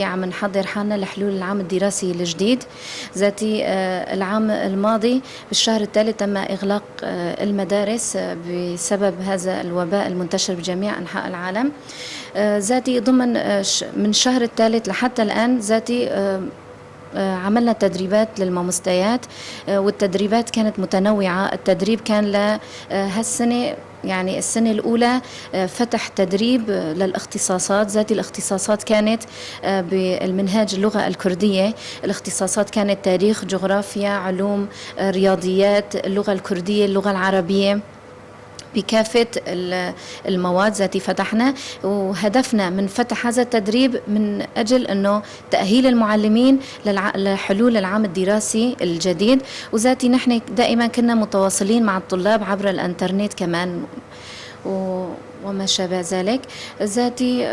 عم نحضر حالنا لحلول العام الدراسي الجديد. ذاتي العام الماضي بالشهر الثالث تم إغلاق المدارس بسبب هذا الوباء المنتشر بجميع أنحاء العالم. ذاتي ضمن من الشهر الثالث لحتى الآن ذاتي عملنا تدريبات للمامستيات، والتدريبات كانت متنوعة. التدريب كان لهالسنة، يعني السنة الأولى فتح تدريب للاختصاصات. ذات الاختصاصات كانت بالمنهاج اللغة الكردية. الاختصاصات كانت تاريخ، جغرافيا، علوم، رياضيات، اللغة الكردية، اللغة العربية، بكافة المواد ذاتي فتحنا. وهدفنا من فتح هذا التدريب من أجل أنه تأهيل المعلمين لحلول العام الدراسي الجديد. وذاتي نحن دائما كنا متواصلين مع الطلاب عبر الانترنت كمان وما شابه ذلك. ذاتي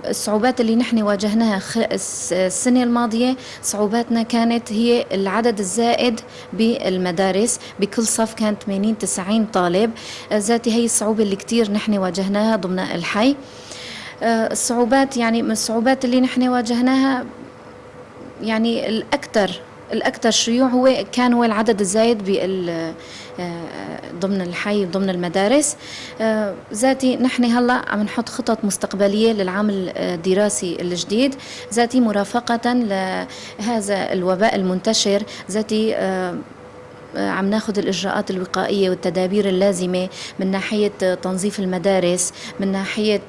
الصعوبات اللي نحن واجهناها السنة الماضية، صعوباتنا كانت هي العدد الزائد بالمدارس. بكل صف كانت 80-90 طالب. ذاتي هي الصعوبة اللي كتير نحن واجهناها ضمن الحي. الصعوبات، يعني من الصعوبات اللي نحن واجهناها، يعني الأكثر شيوع هو العدد الزايد ضمن الحي ضمن المدارس. ذاتي نحن هلا عم نحط خطط مستقبلية للعام الدراسي الجديد، ذاتي مرافقة لهذا الوباء المنتشر. ذاتي عم ناخذ الإجراءات الوقائية والتدابير اللازمة من ناحية تنظيف المدارس، من ناحية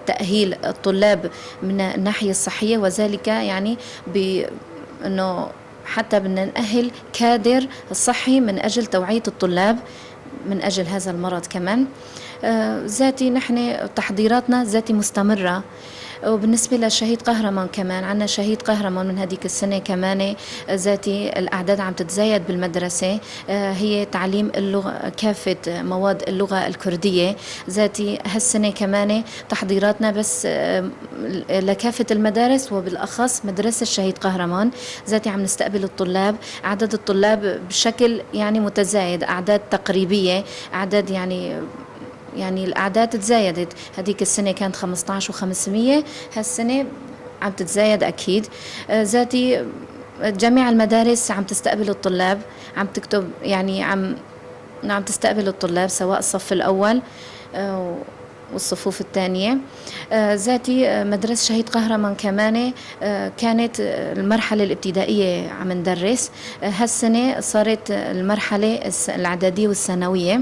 تأهيل الطلاب من الناحية الصحية، وذلك يعني بأنه حتى بدنا نأهل كادر الصحي من أجل توعية الطلاب من أجل هذا المرض كمان. ذاتي نحن تحضيراتنا ذاتي مستمرة. وبالنسبة لشهيد قهرمان كمان عنا شهيد قهرمان من هذيك السنة كمان. ذاتي الأعداد عم تتزايد بالمدرسة. هي تعليم اللغة، كافة مواد اللغة الكردية. ذاتي هالسنة كمان تحضيراتنا بس لكافة المدارس وبالأخص مدرسة الشهيد قهرمان. ذاتي عم نستقبل الطلاب، عدد الطلاب بشكل يعني متزايد، أعداد تقريبية، أعداد يعني الأعداد تزايدت. هذيك السنة كانت 15 و500، هالسنة عم تتزايد أكيد. ذاتي جميع المدارس عم تستقبل الطلاب، عم تكتب يعني عم تستقبل الطلاب سواء الصف الأول والصفوف الثانية. ذاتي مدرسة شهيد قهرمان كمان كانت المرحلة الابتدائية عم ندرس. هالسنة صارت المرحلة الإعدادية والثانوية.